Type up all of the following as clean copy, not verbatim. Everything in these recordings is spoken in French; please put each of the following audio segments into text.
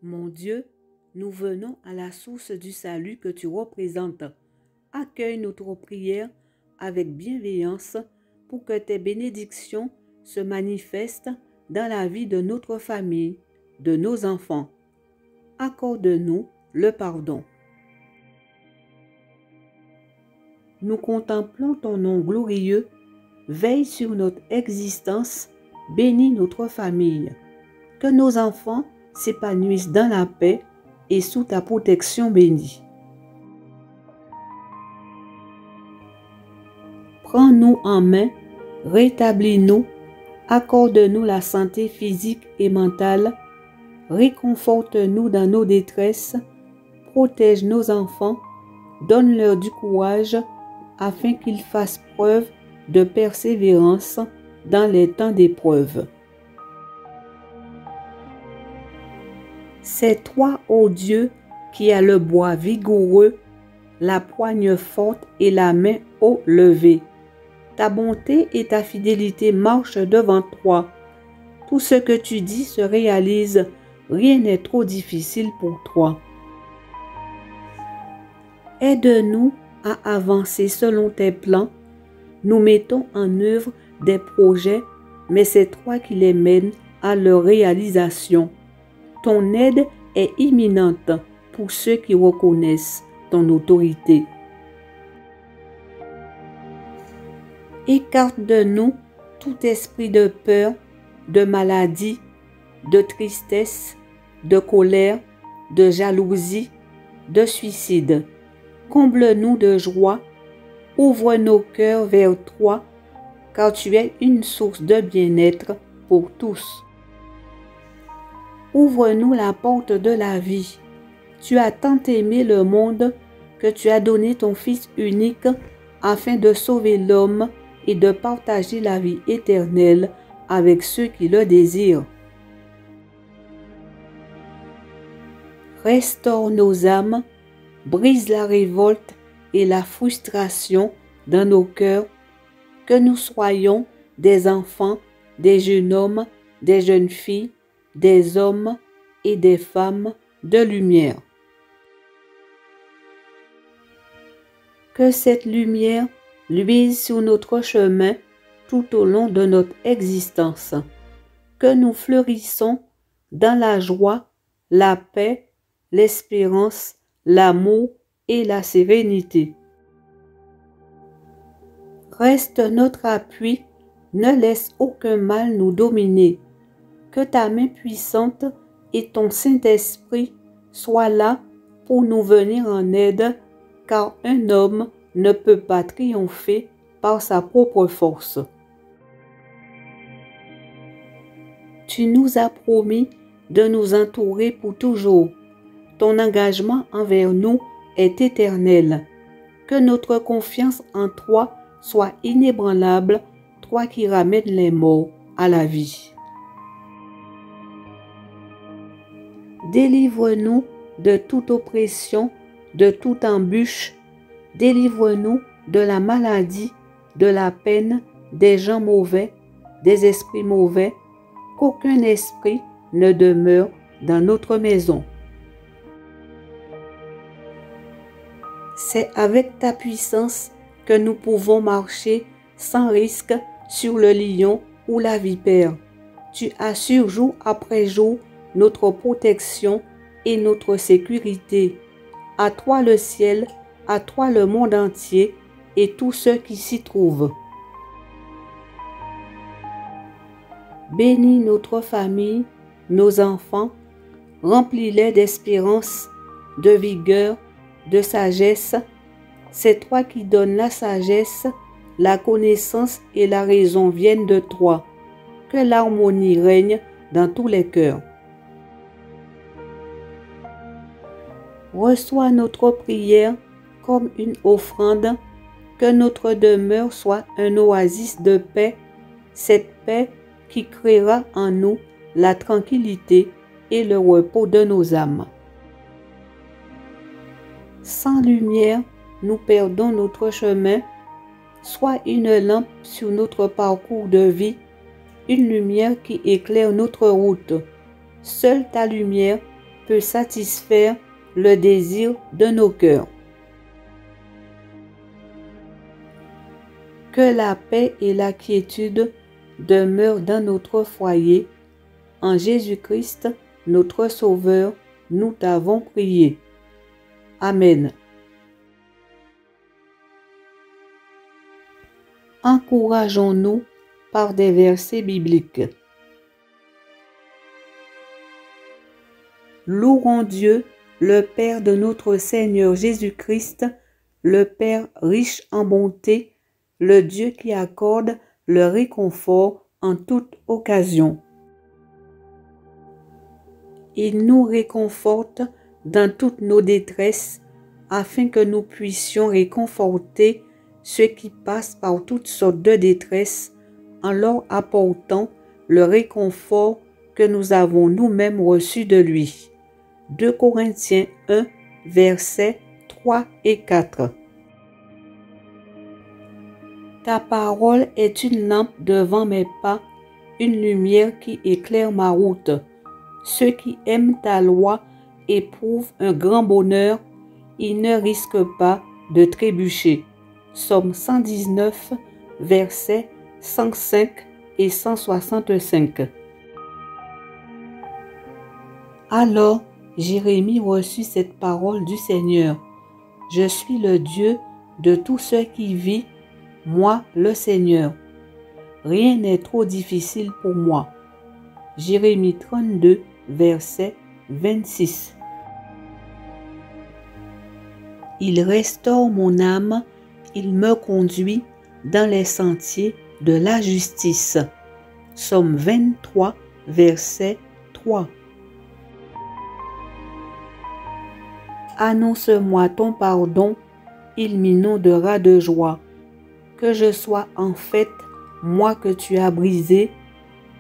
Mon Dieu, nous venons à la source du salut que tu représentes. Accueille notre prière avec bienveillance pour que tes bénédictions se manifestent dans la vie de notre famille, de nos enfants. Accorde-nous le pardon. Nous contemplons ton nom glorieux, veille sur notre existence, bénis notre famille. Que nos enfants s'épanouissent dans la paix et sous ta protection bénie. Prends-nous en main, rétablis-nous, accorde-nous la santé physique et mentale, réconforte-nous dans nos détresses, protège nos enfants, donne-leur du courage afin qu'ils fassent preuve de persévérance dans les temps d'épreuve. C'est toi, ô Dieu, qui as le bois vigoureux, la poigne forte et la main haut levée. Ta bonté et ta fidélité marchent devant toi. Tout ce que tu dis se réalise, rien n'est trop difficile pour toi. Aide-nous à avancer selon tes plans. Nous mettons en œuvre des projets, mais c'est toi qui les mènes à leur réalisation. Ton aide est imminente pour ceux qui reconnaissent ton autorité. Écarte de nous tout esprit de peur, de maladie, de tristesse, de colère, de jalousie, de suicide. Comble-nous de joie, ouvre nos cœurs vers toi, car tu es une source de bien-être pour tous. Ouvre-nous la porte de la vie. Tu as tant aimé le monde que tu as donné ton Fils unique afin de sauver l'homme et de partager la vie éternelle avec ceux qui le désirent. Restaure nos âmes, brise la révolte et la frustration dans nos cœurs, que nous soyons des enfants, des jeunes hommes, des jeunes filles, des hommes et des femmes de lumière. Que cette lumière luise sur notre chemin tout au long de notre existence. Que nous fleurissons dans la joie, la paix, l'espérance, l'amour et la sérénité. Reste notre appui, ne laisse aucun mal nous dominer. Que ta main puissante et ton Saint-Esprit soient là pour nous venir en aide, car un homme ne peut pas triompher par sa propre force. Tu nous as promis de nous entourer pour toujours. Ton engagement envers nous est éternel. Que notre confiance en toi soit inébranlable, toi qui ramènes les morts à la vie. Délivre-nous de toute oppression, de toute embûche. Délivre-nous de la maladie, de la peine, des gens mauvais, des esprits mauvais. Qu'aucun esprit ne demeure dans notre maison. C'est avec ta puissance que nous pouvons marcher sans risque sur le lion ou la vipère. Tu assures jour après jour notre protection et notre sécurité. À toi le ciel, à toi le monde entier et tous ceux qui s'y trouvent. Bénis notre famille, nos enfants, remplis-les d'espérance, de vigueur, de sagesse. C'est toi qui donnes la sagesse, la connaissance et la raison viennent de toi. Que l'harmonie règne dans tous les cœurs. Reçois notre prière comme une offrande, que notre demeure soit un oasis de paix, cette paix qui créera en nous la tranquillité et le repos de nos âmes. Sans lumière, nous perdons notre chemin. Sois une lampe sur notre parcours de vie, une lumière qui éclaire notre route. Seule ta lumière peut satisfaire le désir de nos cœurs. Que la paix et la quiétude demeurent dans notre foyer. En Jésus-Christ, notre Sauveur, nous t'avons prié. Amen. Encourageons-nous par des versets bibliques. Louons Dieu, le Père de notre Seigneur Jésus-Christ, le Père riche en bonté, le Dieu qui accorde le réconfort en toute occasion. Il nous réconforte dans toutes nos détresses, afin que nous puissions réconforter ceux qui passent par toutes sortes de détresses, en leur apportant le réconfort que nous avons nous-mêmes reçu de lui. 2 Corinthiens 1, versets 3 et 4. Ta parole est une lampe devant mes pas, une lumière qui éclaire ma route. Ceux qui aiment ta loi éprouvent un grand bonheur, ils ne risquent pas de trébucher. Psaume 119, versets 105 et 165. Alors, Jérémie reçut cette parole du Seigneur. Je suis le Dieu de tous ceux qui vivent, moi le Seigneur. Rien n'est trop difficile pour moi. Jérémie 32, verset 26. Il restaure mon âme, il me conduit dans les sentiers de la justice. Psaume 23, verset 3. Annonce-moi ton pardon, il m'inondera de joie. Que je sois en fête, moi que tu as brisé,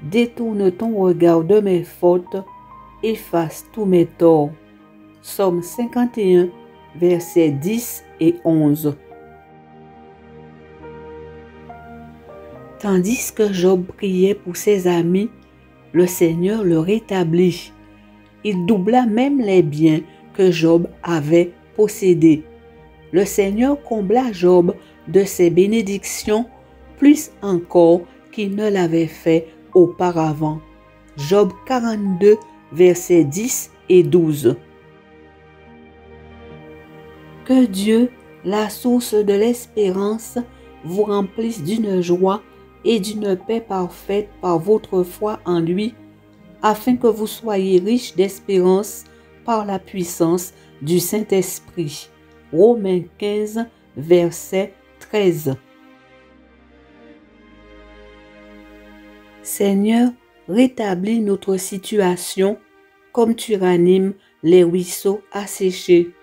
détourne ton regard de mes fautes, efface tous mes torts. Psaume 51, versets 10 et 11. Tandis que Job priait pour ses amis, le Seigneur le rétablit. Il doubla même les biens que Job avait possédés. Le Seigneur combla Job de ses bénédictions, plus encore qu'il ne l'avait fait auparavant. Job 42, versets 10 et 12. Que Dieu, la source de l'espérance, vous remplisse d'une joie et d'une paix parfaite par votre foi en lui, afin que vous soyez riches d'espérance par la puissance du Saint-Esprit. Romains 15, verset 13. Seigneur, rétablis notre situation comme tu ranimes les ruisseaux asséchés.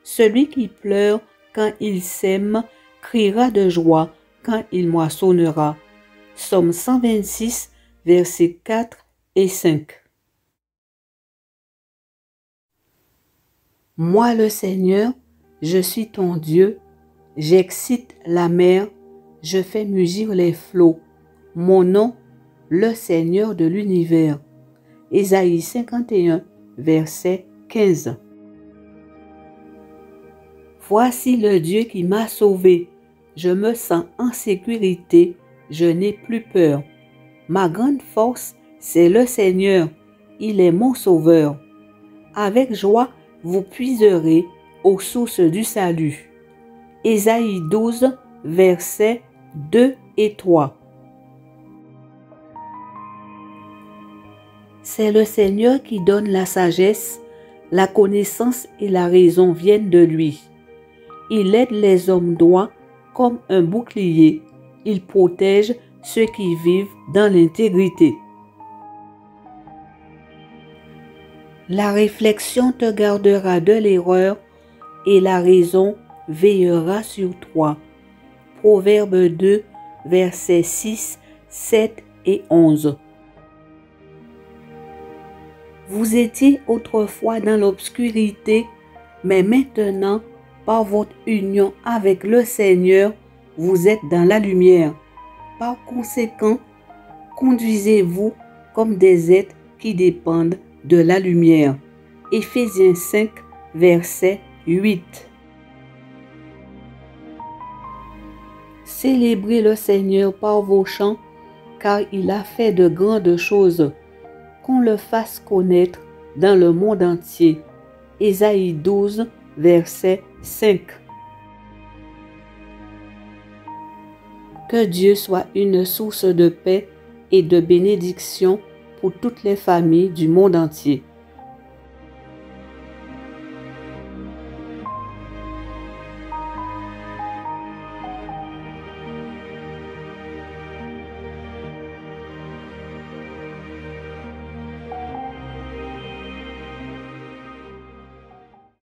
Celui qui pleure quand il sème criera de joie quand il moissonnera. Psaume 126, versets 4 et 5. Moi le Seigneur, je suis ton Dieu, j'excite la mer, je fais mugir les flots. Mon nom, le Seigneur de l'univers. Ésaïe 51, verset 15. Voici le Dieu qui m'a sauvé. Je me sens en sécurité, je n'ai plus peur. Ma grande force, c'est le Seigneur. Il est mon sauveur. Avec joie, vous puiserez aux sources du salut. Ésaïe 12, versets 2 et 3. C'est le Seigneur qui donne la sagesse, la connaissance et la raison viennent de lui. Il aide les hommes droits comme un bouclier. Il protège ceux qui vivent dans l'intégrité. La réflexion te gardera de l'erreur et la raison veillera sur toi. Proverbe 2, versets 6, 7 et 11. Vous étiez autrefois dans l'obscurité, mais maintenant, par votre union avec le Seigneur, vous êtes dans la lumière. Par conséquent, conduisez-vous comme des êtres qui dépendent de la lumière. Éphésiens 5, verset 8. Célébrez le Seigneur par vos chants, car il a fait de grandes choses. Qu'on le fasse connaître dans le monde entier. Ésaïe 12, verset 5. Que Dieu soit une source de paix et de bénédiction pour toutes les familles du monde entier.